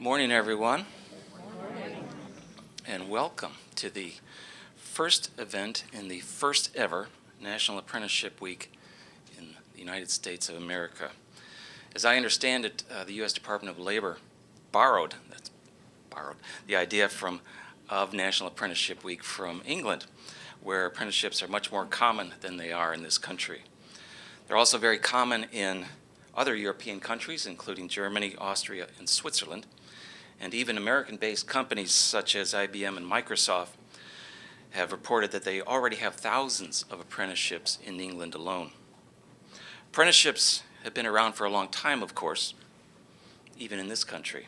Morning, everyone, and welcome to the first event in the first ever National Apprenticeship Week in the United States of America. As I understand it, the U.S. Department of Labor borrowed the idea of National Apprenticeship Week from England, where apprenticeships are much more common than they are in this country. They're also very common in other European countries, including Germany, Austria, and Switzerland. And even American-based companies such as IBM and Microsoft have reported that they already have thousands of apprenticeships in England alone. Apprenticeships have been around for a long time, of course, even in this country.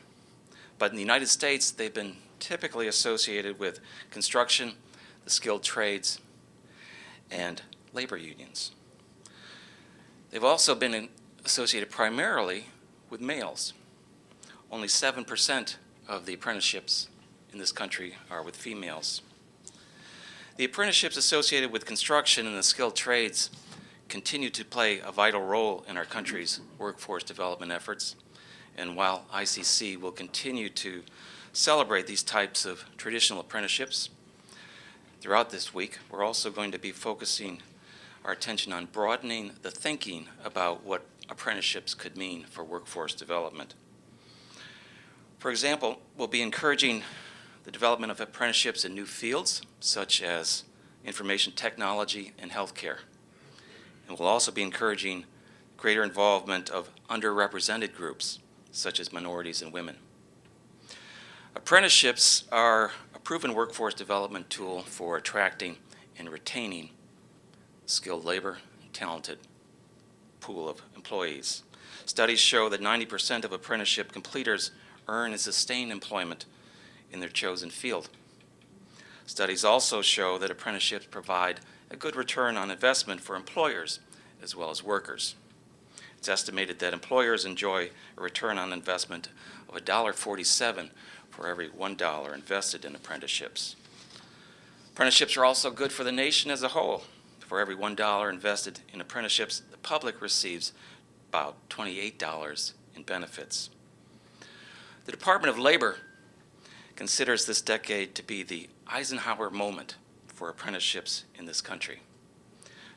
But in the United States, they've been typically associated with construction, the skilled trades, and labor unions. They've also been associated primarily with males. Only 7% of the apprenticeships in this country are with females. The apprenticeships associated with construction and the skilled trades continue to play a vital role in our country's workforce development efforts. And while ICC will continue to celebrate these types of traditional apprenticeships throughout this week, we're also going to be focusing our attention on broadening the thinking about what apprenticeships could mean for workforce development. For example, we'll be encouraging the development of apprenticeships in new fields, such as information technology and healthcare. And we'll also be encouraging greater involvement of underrepresented groups, such as minorities and women. Apprenticeships are a proven workforce development tool for attracting and retaining skilled labor and talented pool of employees. Studies show that 90% of apprenticeship completers earn and sustain employment in their chosen field. Studies also show that apprenticeships provide a good return on investment for employers as well as workers. It's estimated that employers enjoy a return on investment of $1.47 for every $1 invested in apprenticeships. Apprenticeships are also good for the nation as a whole. For every $1 invested in apprenticeships, the public receives about $28 in benefits. The Department of Labor considers this decade to be the Eisenhower moment for apprenticeships in this country.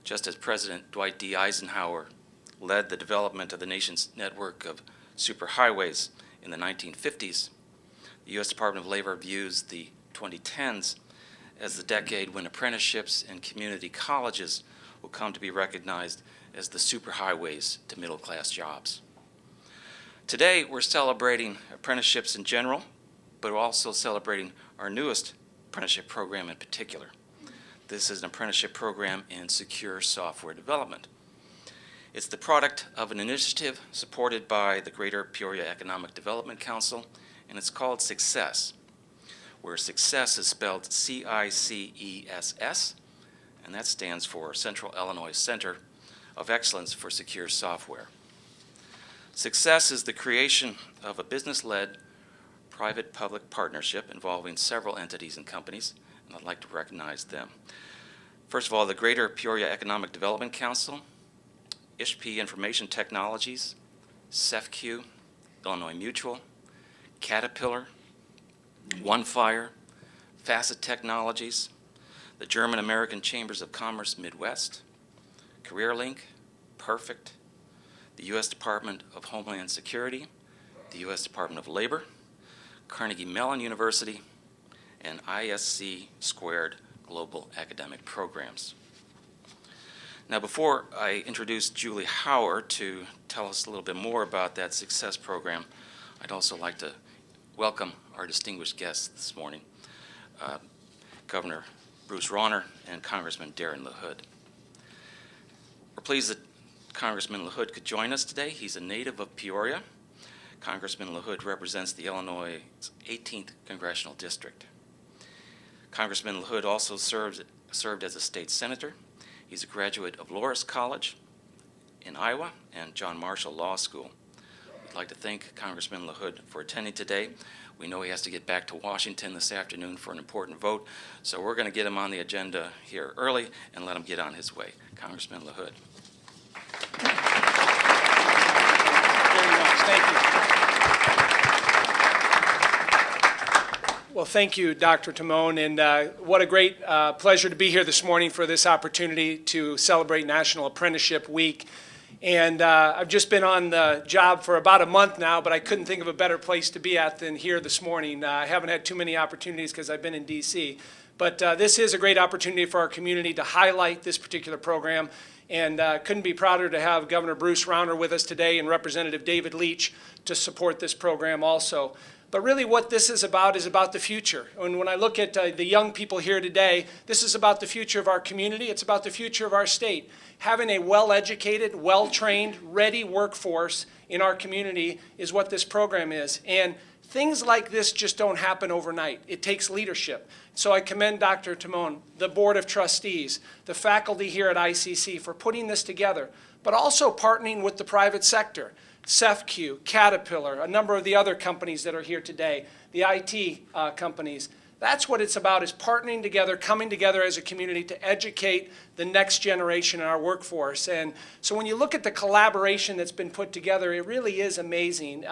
Just as President Dwight D. Eisenhower led the development of the nation's network of superhighways in the 1950s, the U.S. Department of Labor views the 2010s as the decade when apprenticeships and community colleges will come to be recognized as the superhighways to middle-class jobs. Today, we're celebrating apprenticeships in general, but we're also celebrating our newest apprenticeship program in particular. This is an apprenticeship program in secure software development. It's the product of an initiative supported by the Greater Peoria Economic Development Council, and it's called Success, where success is spelled C-I-C-E-S-S, and that stands for Central Illinois Center of Excellence for Secure Software. Success is the creation of a business-led private-public partnership involving several entities and companies, and I'd like to recognize them. First of all, the Greater Peoria Economic Development Council, ISHP Information Technologies, CEFQ, Illinois Mutual, Caterpillar, OneFire, Facet Technologies, the German-American Chambers of Commerce Midwest, CareerLink, Perfect, the U.S. Department of Homeland Security, the U.S. Department of Labor, Carnegie Mellon University, and ISC Squared Global Academic Programs. Now, before I introduce Julie Howar to tell us a little bit more about that Success program, I'd also like to welcome our distinguished guests this morning, Governor Bruce Rauner and Congressman Darin LaHood. We're pleased that Congressman LaHood could join us today. He's a native of Peoria. Congressman LaHood represents the Illinois 18th Congressional District. Congressman LaHood also served as a state senator. He's a graduate of Loras College in Iowa and John Marshall Law School. I'd like to thank Congressman LaHood for attending today. We know he has to get back to Washington this afternoon for an important vote, so we're going to get him on the agenda here early and let him get on his way. Congressman LaHood. Very much. Thank you. Well, thank you, Dr. Tammone, and what a great pleasure to be here this morning for this opportunity to celebrate National Apprenticeship Week. And I've just been on the job for about a month now, but I couldn't think of a better place to be at than here this morning. I haven't had too many opportunities because I've been in D.C. But this is a great opportunity for our community to highlight this particular program. And couldn't be prouder to have Governor Bruce Rauner with us today and Representative David Leach to support this program also. But really what this is about the future. And when I look at the young people here today, this is about the future of our community. It's about the future of our state. Having a well-educated, well-trained, ready workforce in our community is what this program is. And things like this just don't happen overnight. It takes leadership. So I commend Dr. Tammone, the Board of Trustees, the faculty here at ICC for putting this together, but also partnering with the private sector. CEFQ, Caterpillar, a number of the other companies that are here today, the IT companies. That's what it's about, is partnering together, coming together as a community to educate the next generation in our workforce. And so when you look at the collaboration that's been put together, it really is amazing.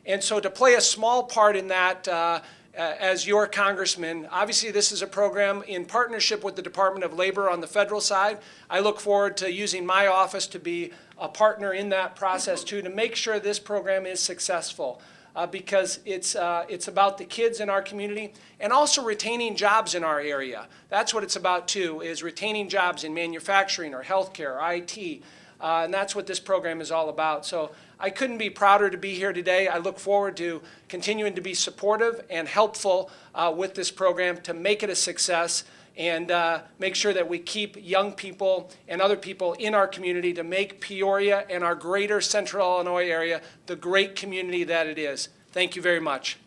And so to play a small part in that as your congressman, obviously this is a program in partnership with the Department of Labor on the federal side. I look forward to using my office to be a partner in that process too, to make sure this program is successful because it's about the kids in our community and also retaining jobs in our area. That's what it's about too, is retaining jobs in manufacturing or healthcare or IT. And that's what this program is all about. So I couldn't be prouder to be here today. I look forward to continuing to be supportive and helpful with this program to make it a success and make sure that we keep young people and other people in our community to make Peoria and our greater Central Illinois area the great community that it is. Thank you very much.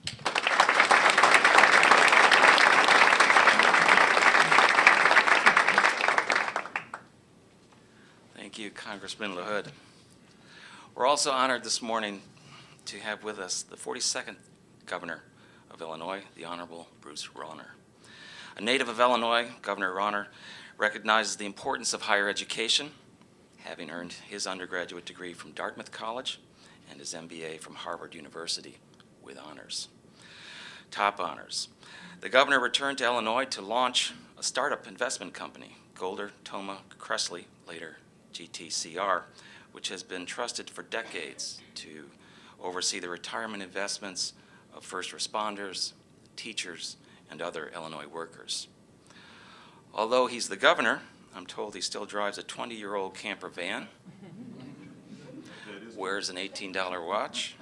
Thank you, Congressman LaHood. We're also honored this morning to have with us the 42nd Governor of Illinois, the Honorable Bruce Rauner. A native of Illinois, Governor Rauner recognizes the importance of higher education, having earned his undergraduate degree from Dartmouth College and his MBA from Harvard University with honors. Top honors. The governor returned to Illinois to launch a startup investment company, Golder, Toma, Cressley, later GTCR, which has been trusted for decades to oversee the retirement investments of first responders, teachers, and other Illinois workers. Although he's the governor, I'm told he still drives a 20-year-old camper van, wears an $18 watch,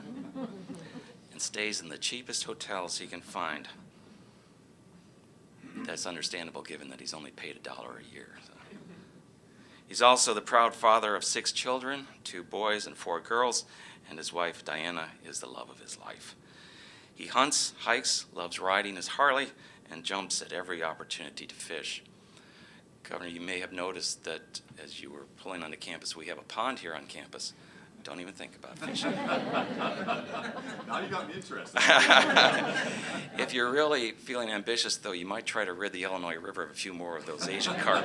and stays in the cheapest hotels he can find. That's understandable given that he's only paid $1 a year. So. He's also the proud father of 6 children, 2 boys and 4 girls, and his wife Diana is the love of his life. He hunts, hikes, loves riding his Harley, and jumps at every opportunity to fish. Governor, you may have noticed that as you were pulling onto campus, we have a pond here on campus. Don't even think about fishing. Now you got me interested. If you're really feeling ambitious, though, you might try to rid the Illinois River of a few more of those Asian carp.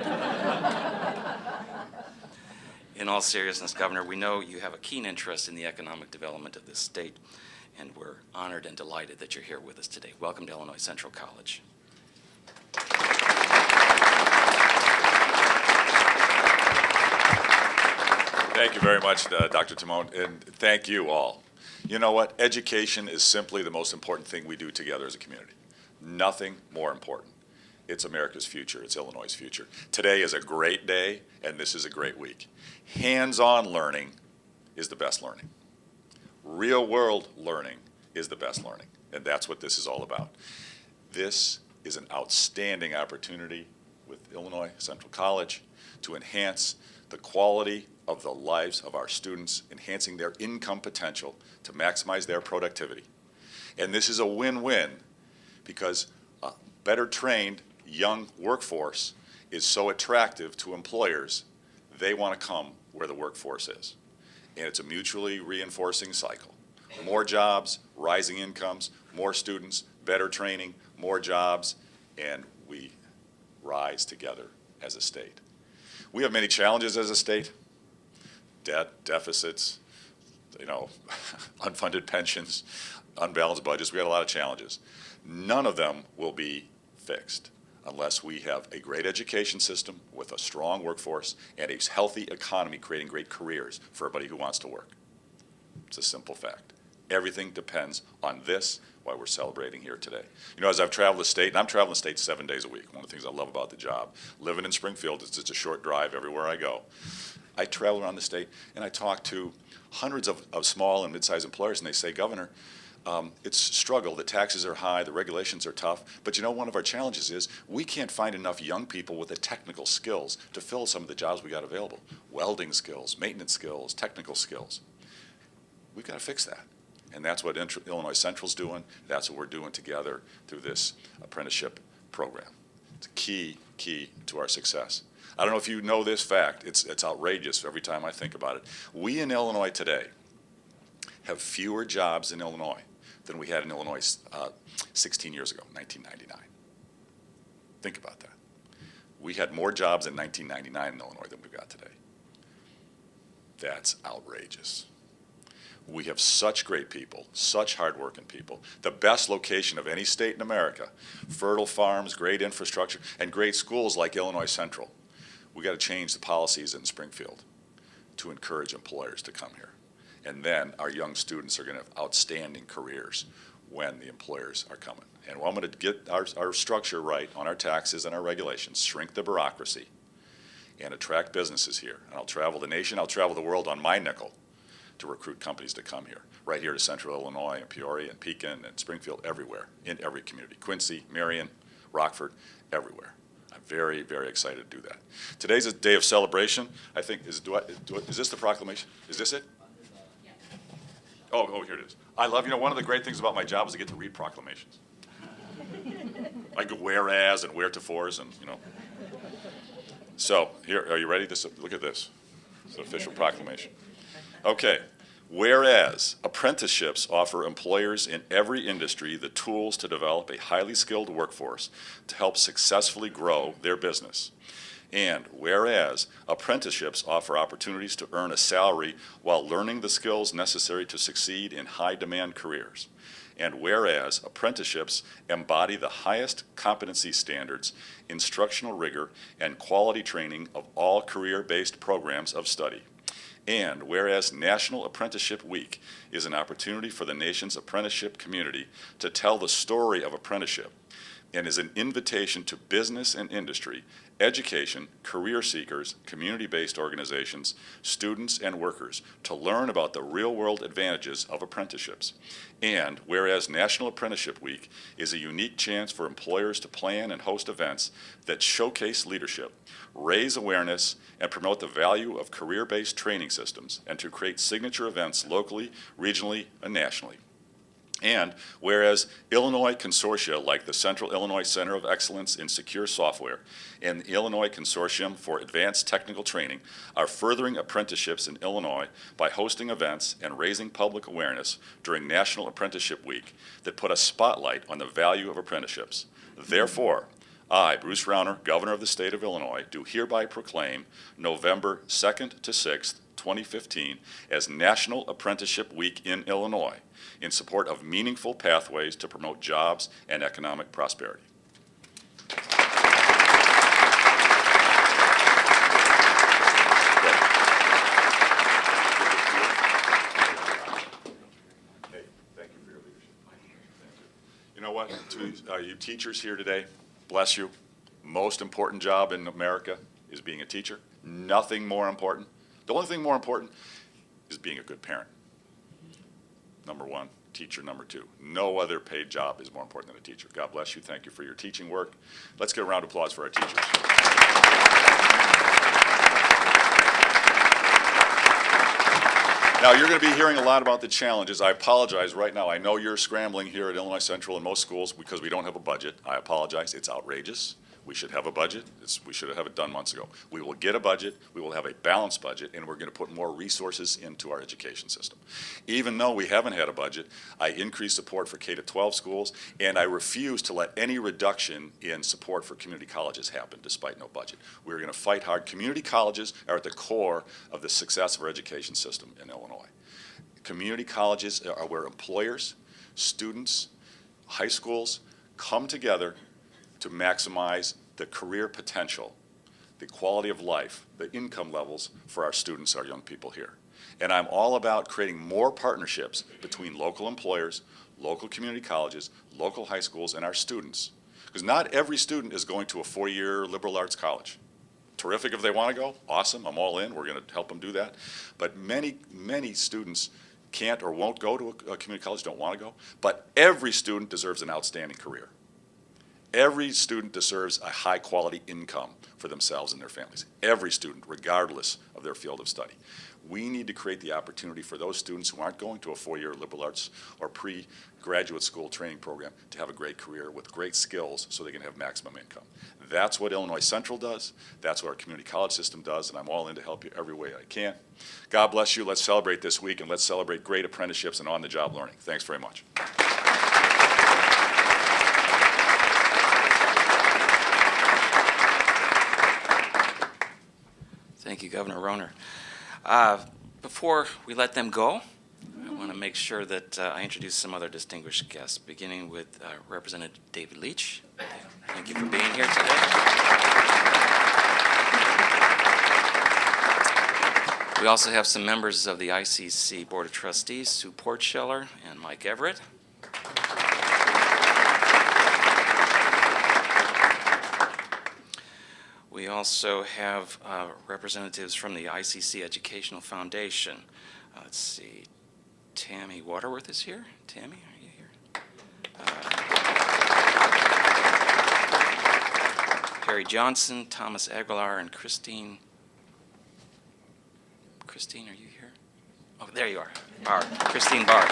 In all seriousness, Governor, we know you have a keen interest in the economic development of this state, and we're honored and delighted that you're here with us today. Welcome to Illinois Central College. Thank you very much, Dr. Tammone, and thank you all. You know what? Education is simply the most important thing we do together as a community. Nothing more important. It's America's future. It's Illinois' future. Today is a great day, and this is a great week. Hands-on learning is the best learning. Real-world learning is the best learning, and that's what this is all about. This is an outstanding opportunity with Illinois Central College to enhance the quality of the lives of our students, enhancing their income potential to maximize their productivity. And this is a win-win because a better trained young workforce is so attractive to employers, they want to come where the workforce is. And it's a mutually reinforcing cycle. More jobs, rising incomes, more students, better training, more jobs, and we rise together as a state. We have many challenges as a state. Debt, deficits, unfunded pensions, unbalanced budgets. We had a lot of challenges. None of them will be fixed unless we have a great education system with a strong workforce and a healthy economy creating great careers for everybody who wants to work. It's a simple fact. Everything depends on this, why we're celebrating here today. You know, as I've traveled the state, and I'm traveling the state 7 days a week, one of the things I love about the job, living in Springfield, it's just a short drive everywhere I go. I travel around the state and I talk to hundreds of small and mid-sized employers, and they say, Governor, it's a struggle. The taxes are high, the regulations are tough, but you know, one of our challenges is we can't find enough young people with the technical skills to fill some of the jobs we got available. Welding skills, maintenance skills, technical skills. We've got to fix that. And that's what Illinois Central's doing. That's what we're doing together through this apprenticeship program. It's a key to our success. I don't know if you know this fact. It's outrageous every time I think about it. We in Illinois today have fewer jobs in Illinois than we had in Illinois 16 years ago, 1999. Think about that. We had more jobs in 1999 in Illinois than we've got today. That's outrageous. We have such great people, such hardworking people, the best location of any state in America, fertile farms, great infrastructure, and great schools like Illinois Central. We got to change the policies in Springfield to encourage employers to come here. And then our young students are going to have outstanding careers when the employers are coming. And I'm going to get our structure right on our taxes and our regulations, shrink the bureaucracy, and attract businesses here. And I'll travel the nation, I'll travel the world on my nickel to recruit companies to come here, right here to Central Illinois and Peoria and Pekin and Springfield, everywhere, in every community. Quincy, Marion, Rockford, everywhere. I'm very, very excited to do that. Today's a day of celebration. I think, is this the proclamation? Is this it? Oh, here it is. I love, one of the great things about my job is I get to read proclamations. Like whereas and wheretofores and, So, here, are you ready? Look at this. It's an official proclamation. Okay. Whereas apprenticeships offer employers in every industry the tools to develop a highly skilled workforce to help successfully grow their business. And whereas apprenticeships offer opportunities to earn a salary while learning the skills necessary to succeed in high-demand careers. And whereas apprenticeships embody the highest competency standards, instructional rigor, and quality training of all career-based programs of study. And whereas National Apprenticeship Week is an opportunity for the nation's apprenticeship community to tell the story of apprenticeship and is an invitation to business and industry, education, career seekers, community-based organizations, students, and workers to learn about the real-world advantages of apprenticeships. And whereas National Apprenticeship Week is a unique chance for employers to plan and host events that showcase leadership, raise awareness, and promote the value of career-based training systems, and to create signature events locally, regionally, and nationally. And whereas Illinois consortia like the Central Illinois Center of Excellence in Secure Software and the Illinois Consortium for Advanced Technical Training are furthering apprenticeships in Illinois by hosting events and raising public awareness during National Apprenticeship Week that put a spotlight on the value of apprenticeships. Therefore, I, Bruce Rauner, Governor of the State of Illinois, do hereby proclaim November 2nd to 6th, 2015 as National Apprenticeship Week in Illinois in support of meaningful pathways to promote jobs and economic prosperity. Hey, thank you for your leadership. You know what, to you teachers here today, bless you. Most important job in America is being a teacher. Nothing more important. The only thing more important is being a good parent. Number one, teacher number two. No other paid job is more important than a teacher. God bless you. Thank you for your teaching work. Let's get a round of applause for our teachers. Now, you're going to be hearing a lot about the challenges. I apologize right now. I know you're scrambling here at Illinois Central in most schools because we don't have a budget. I apologize. It's outrageous. We should have a budget. We should have it done months ago. We will get a budget. We will have a balanced budget, and we're going to put more resources into our education system. Even though we haven't had a budget, I increased support for K-12 schools, and I refuse to let any reduction in support for community colleges happen despite no budget. We're going to fight hard. Community colleges are at the core of the success of our education system in Illinois. Community colleges are where employers, students, high schools, come together to maximize the career potential, the quality of life, the income levels for our students, our young people here. And I'm all about creating more partnerships between local employers, local community colleges, local high schools, and our students. Because not every student is going to a four-year liberal arts college. Terrific if they want to go, awesome, I'm all in, we're going to help them do that. But many, many students can't or won't go to a community college, don't want to go. But every student deserves an outstanding career. Every student deserves a high-quality income for themselves and their families. Every student, regardless of their field of study. We need to create the opportunity for those students who aren't going to a four-year liberal arts or pre-graduate school training program to have a great career with great skills so they can have maximum income. That's what Illinois Central does. That's what our community college system does, and I'm all in to help you every way I can. God bless you. Let's celebrate this week, and let's celebrate great apprenticeships and on-the-job learning. Thanks very much. Thank you, Governor Rauner. Before we let them go, I want to make sure that I introduce some other distinguished guests, beginning with Representative David Leach. Thank you for being here today. We also have some members of the ICC Board of Trustees, Sue Portscheller and Mike Everett. We also have representatives from the ICC Educational Foundation. Let's see, Tammy Waterworth is here. Tammy, are you here? Harry Johnson, Thomas Aguilar, and Christine. Christine, are you here? Oh, there you are. Barr, Christine Barr.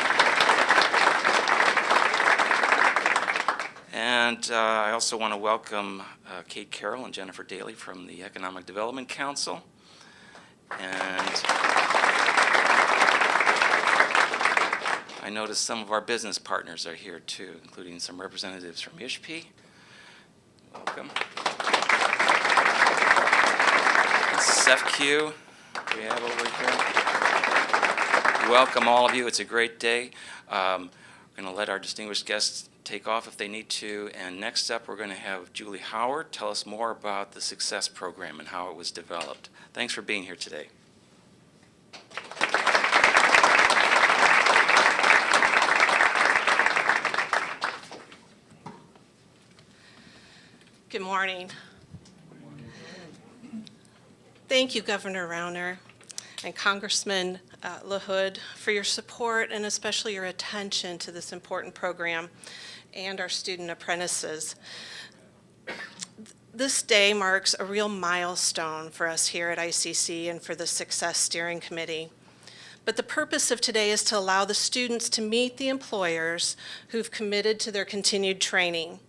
And I also want to welcome Kate Carroll and Jennifer Daly from the Economic Development Council. And I noticed some of our business partners are here too, including some representatives from ISHP. Welcome. And SEFCU, we have over here. Welcome all of you. It's a great day. We're going to let our distinguished guests take off if they need to. And next up, we're going to have Julie Howard tell us more about the Success Program and how it was developed. Thanks for being here today. Good morning. Thank you, Governor Rauner and Congressman LaHood, for your support and especially your attention to this important program and our student apprentices. This day marks a real milestone for us here at ICC and for the Success Steering Committee. But the purpose of today is to allow the students to meet the employers who've committed to their continued training.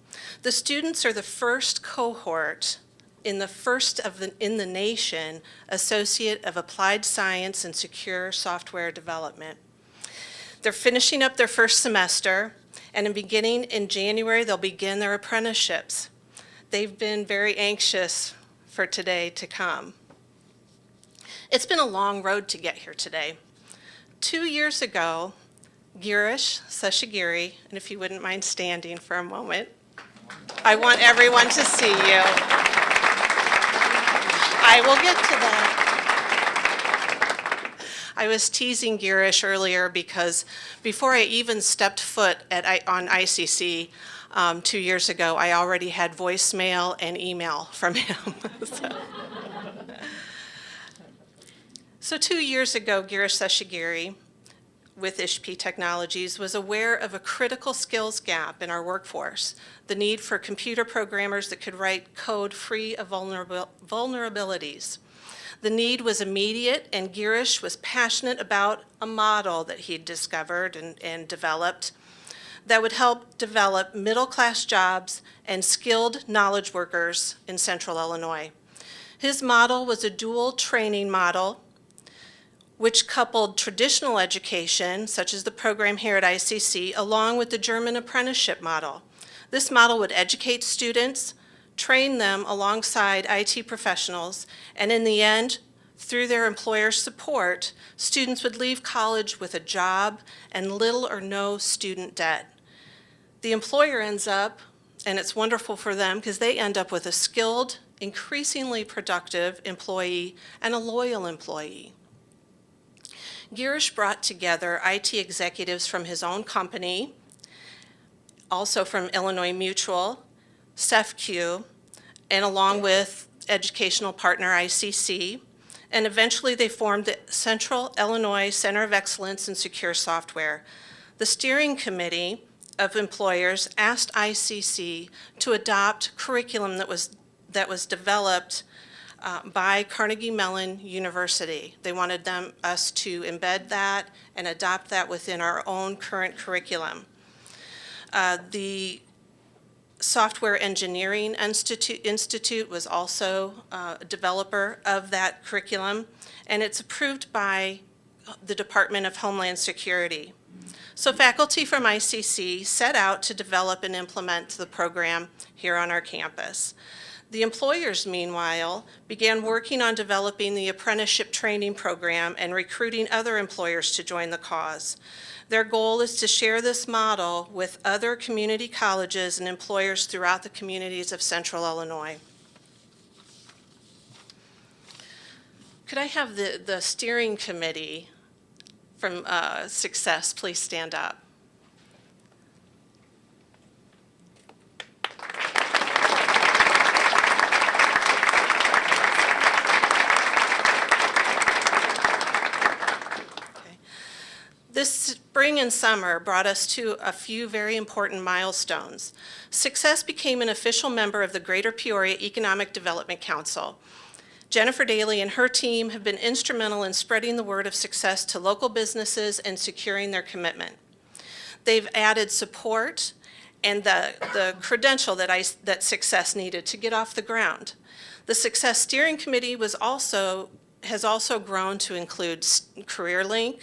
The students are the first cohort in the nation Associate of Applied Science and Secure Software Development. They're finishing up their first semester, and beginning in January, they'll begin their apprenticeships. They've been very anxious for today to come. It's been a long road to get here today. 2 years ago, Girish Seshagiri, and if you wouldn't mind standing for a moment, I want everyone to see you. I will get to that. I was teasing Girish earlier because before I even stepped foot on ICC 2 years ago, I already had voicemail and email from him. So 2 years ago, Girish Seshagiri with ISHP Technologies was aware of a critical skills gap in our workforce, the need for computer programmers that could write code free of vulnerabilities. The need was immediate, and Girish was passionate about a model that he'd discovered and developed that would help develop middle-class jobs and skilled knowledge workers in Central Illinois. His model was a dual training model which coupled traditional education, such as the program here at ICC, along with the German apprenticeship model. This model would educate students, train them alongside IT professionals, and in the end, through their employer support, students would leave college with a job and little or no student debt. The employer ends up and it's wonderful for them because they end up with a skilled, increasingly productive employee and a loyal employee. Girish brought together IT executives from his own company, also from Illinois Mutual, CEFQ, and along with educational partner ICC, and eventually they formed the Central Illinois Center of Excellence in Secure Software. The steering committee of employers asked ICC to adopt curriculum that was developed by Carnegie Mellon University. They wanted us to embed that and adopt that within our own current curriculum. The Software Engineering Institute was also a developer of that curriculum, and it's approved by the Department of Homeland Security. So faculty from ICC set out to develop and implement the program here on our campus. The employers, meanwhile, began working on developing the apprenticeship training program and recruiting other employers to join the cause. Their goal is to share this model with other community colleges and employers throughout the communities of Central Illinois. Could I have the steering committee from Success please stand up? This spring and summer brought us to a few very important milestones. Success became an official member of the Greater Peoria Economic Development Council. Jennifer Daly and her team have been instrumental in spreading the word of Success to local businesses and securing their commitment. They've added support and the credential that Success needed to get off the ground. The Success Steering Committee has also grown to include CareerLink,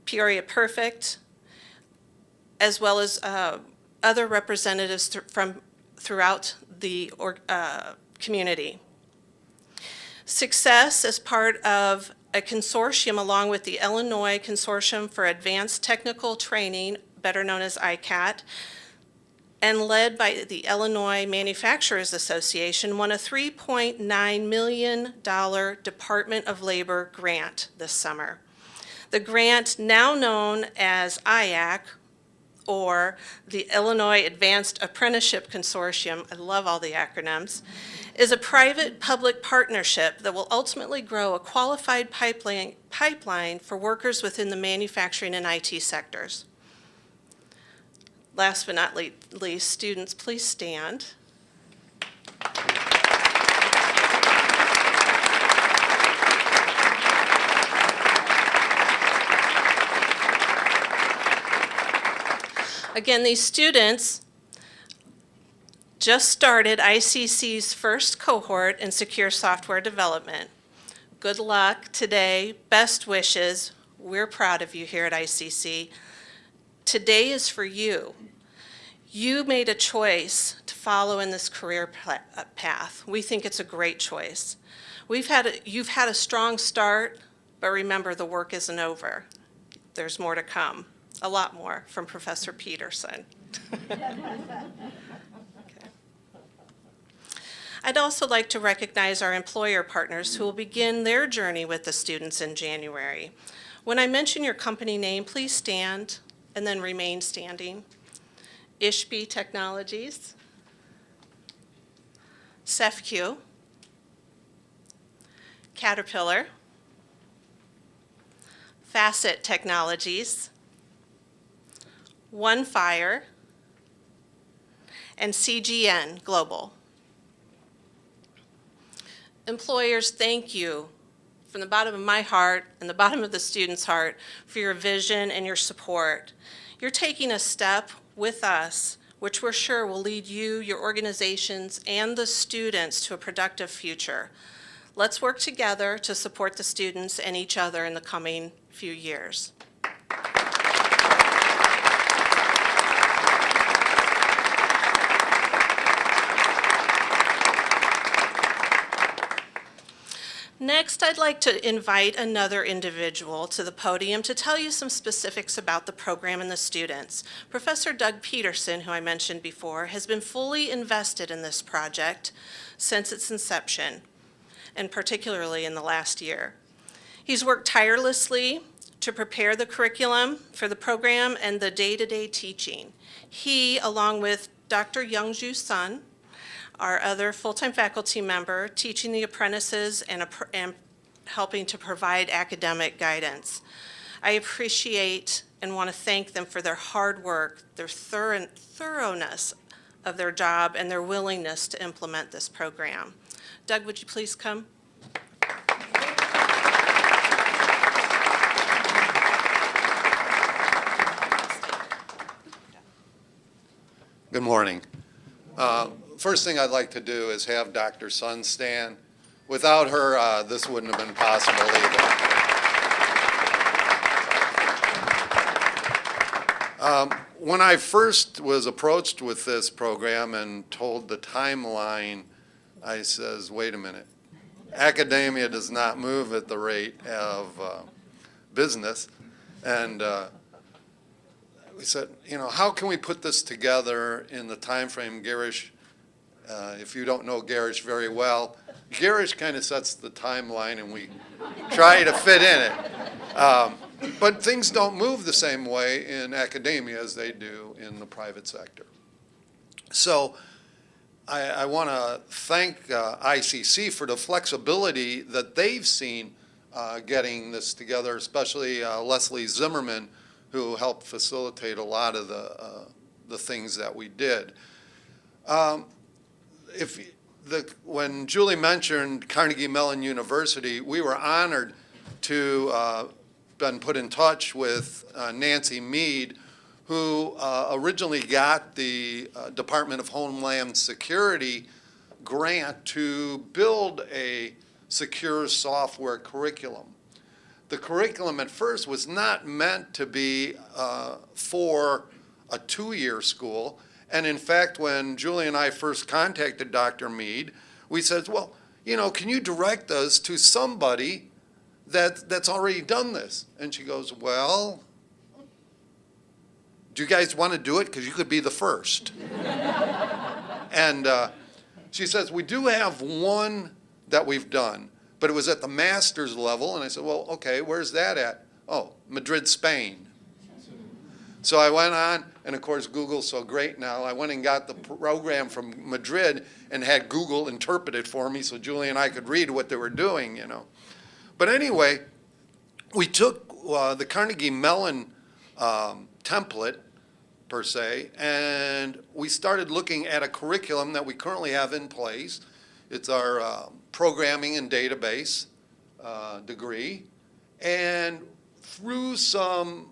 Peoria Perfect, as well as other representatives from throughout the community. Success is part of a consortium along with the Illinois Consortium for Advanced Technical Training, better known as ICAT, and led by the Illinois Manufacturers Association, won a $3.9 million Department of Labor grant this summer. The grant, now known as IAC, or the Illinois Advanced Apprenticeship Consortium, I love all the acronyms, is a private-public partnership that will ultimately grow a qualified pipeline for workers within the manufacturing and IT sectors. Last but not least, students, please stand. Again, these students just started ICC's first cohort in secure software development. Good luck today, best wishes. We're proud of you here at ICC. Today is for you. You made a choice to follow in this career path. We think it's a great choice. You've had a strong start, but remember, the work isn't over. There's more to come. A lot more from Professor Peterson. Okay. I'd also like to recognize our employer partners who will begin their journey with the students in January. When I mention your company name, please stand and then remain standing. ISHP Technologies, CEFQ, Caterpillar, Facet Technologies, OneFire, and CGN Global. Employers, thank you from the bottom of my heart and the bottom of the students' heart for your vision and your support. You're taking a step with us, which we're sure will lead you, your organizations, and the students to a productive future. Let's work together to support the students and each other in the coming few years. Next, I'd like to invite another individual to the podium to tell you some specifics about the program and the students. Professor Doug Peterson, who I mentioned before, has been fully invested in this project since its inception, and particularly in the last year. He's worked tirelessly to prepare the curriculum for the program and the day-to-day teaching. He, along with Dr. Youngju Sun, our other full-time faculty member, teaching the apprentices and helping to provide academic guidance. I appreciate and want to thank them for their hard work, their thoroughness of their job, and their willingness to implement this program. Doug, would you please come? Good morning. First thing I'd like to do is have Dr. Sun stand. Without her, this wouldn't have been possible either. When I first was approached with this program and told the timeline, I says, wait a minute. Academia does not move at the rate of business. And we said, how can we put this together in the time frame? Garish, if you don't know Garish very well, Garish kind of sets the timeline and we try to fit in it. But things don't move the same way in academia as they do in the private sector. So I want to thank ICC for the flexibility that they've seen getting this together, especially Leslie Zimmerman, who helped facilitate a lot of the things that we did. When Julie mentioned Carnegie Mellon University, we were honored to been put in touch with Nancy Mead, who originally got the Department of Homeland Security grant to build a secure software curriculum. The curriculum at first was not meant to be for a two-year school. And in fact, when Julie and I first contacted Dr. Mead, we said, well, can you direct us to somebody that's already done this? And she goes, well, do you guys want to do it? Because you could be the first. And she says, we do have one that we've done, but it was at the master's level. And I said, well, okay, where's that at? Oh, Madrid, Spain. So I went on, and of course, Google's so great now. I went and got the program from Madrid and had Google interpret it for me so Julie and I could read what they were doing, But anyway, we took the Carnegie Mellon template, per se, and we started looking at a curriculum that we currently have in place. It's our programming and database degree. And through some,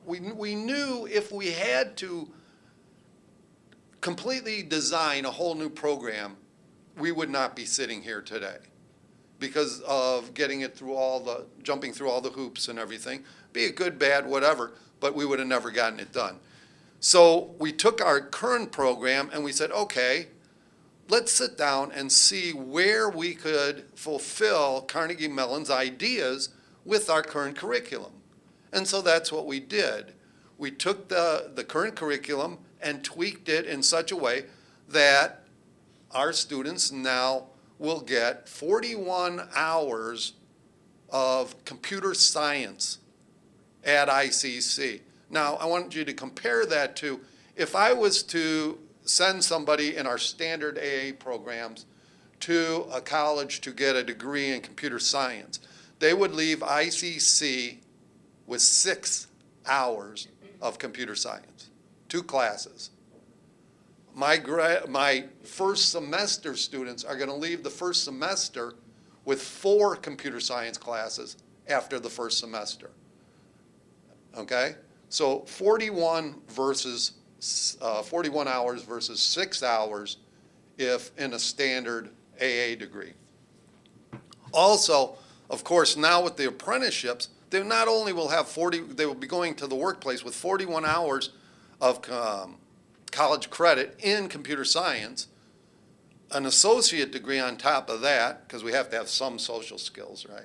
we knew if we had to completely design a whole new program, we would not be sitting here today because of getting it through jumping through all the hoops and everything, be it good, bad, whatever, but we would have never gotten it done. So we took our current program and we said, okay, let's sit down and see where we could fulfill Carnegie Mellon's ideas with our current curriculum. And so that's what we did. We took the current curriculum and tweaked it in such a way that our students now will get 41 hours of computer science at ICC. Now, I want you to compare that to if I was to send somebody in our standard AA programs to a college to get a degree in computer science, they would leave ICC with 6 hours of computer science, 2 classes. My first semester students are going to leave the first semester with 4 computer science classes after the first semester. Okay? So 41 hours versus 6 hours if in a standard AA degree. Also, of course, now with the apprenticeships, they not only will have they will be going to the workplace with 41 hours of college credit in computer science, an associate degree on top of that, because we have to have some social skills, right?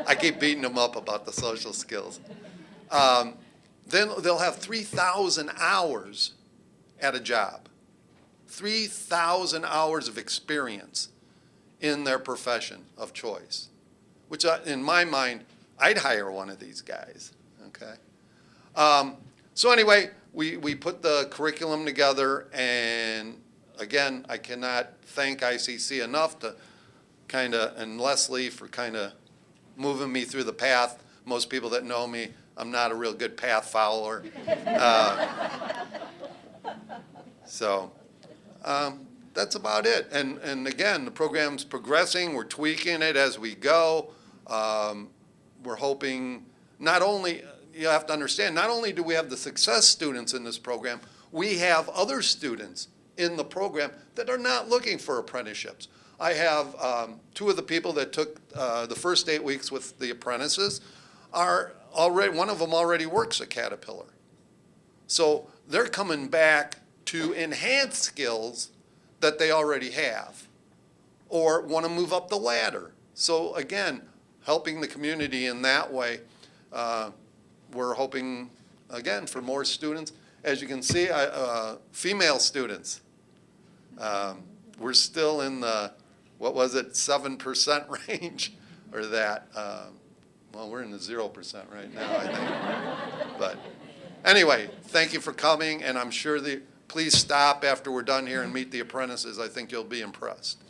I keep beating them up about the social skills. Then they'll have 3,000 hours at a job. 3,000 hours of experience in their profession of choice, which in my mind, I'd hire one of these guys, okay? So anyway, we put the curriculum together, and again, I cannot thank ICC enough to kind of, and Leslie for kind of moving me through the path. Most people that know me, I'm not a real good path follower. So that's about it. And again, the program's progressing. We're tweaking it as we go. We're hoping not only, you have to understand, not only do we have the success students in this program, we have other students in the program that are not looking for apprenticeships. I have two of the people that took the first 8 weeks with the apprentices are already, one of them already works at Caterpillar. So they're coming back to enhance skills that they already have or want to move up the ladder. So again, helping the community in that way. We're hoping, again, for more students. As you can see, female students. We're still in the, what was it, 7% range or that. Well, we're in the 0% right now, I think. But anyway, thank you for coming, and I'm sure please stop after we're done here and meet the apprentices. I think you'll be impressed.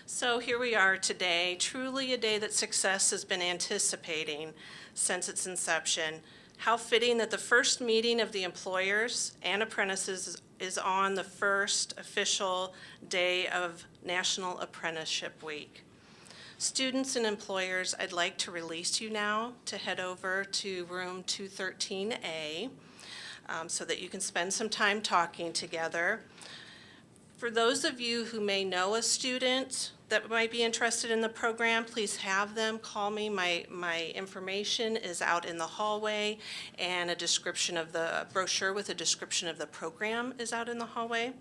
So here we are today, truly a day that success has been anticipating since its inception. How fitting that the first meeting of the employers and apprentices is on the first official day of National Apprenticeship Week. Students and employers, I'd like to release you now to head over to room 213A so that you can spend some time talking together. For those of you who may know a student that might be interested in the program, please have them call me. My information is out in the hallway, and a description of the brochure with a description of the program is out in the hallway.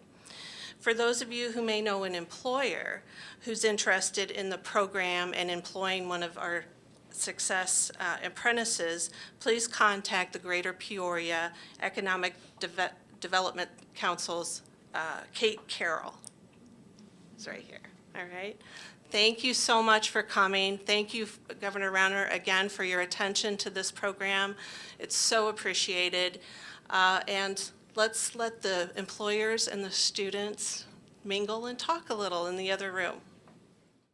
For those of you who may know an employer who's interested in the program and employing one of our success apprentices, please contact the Greater Peoria Economic Development Council's Kate Carroll. It's right here. All right. Thank you so much for coming. Thank you, Governor Rauner, again for your attention to this program. It's so appreciated. And let's let the employers and the students mingle and talk a little in the other room.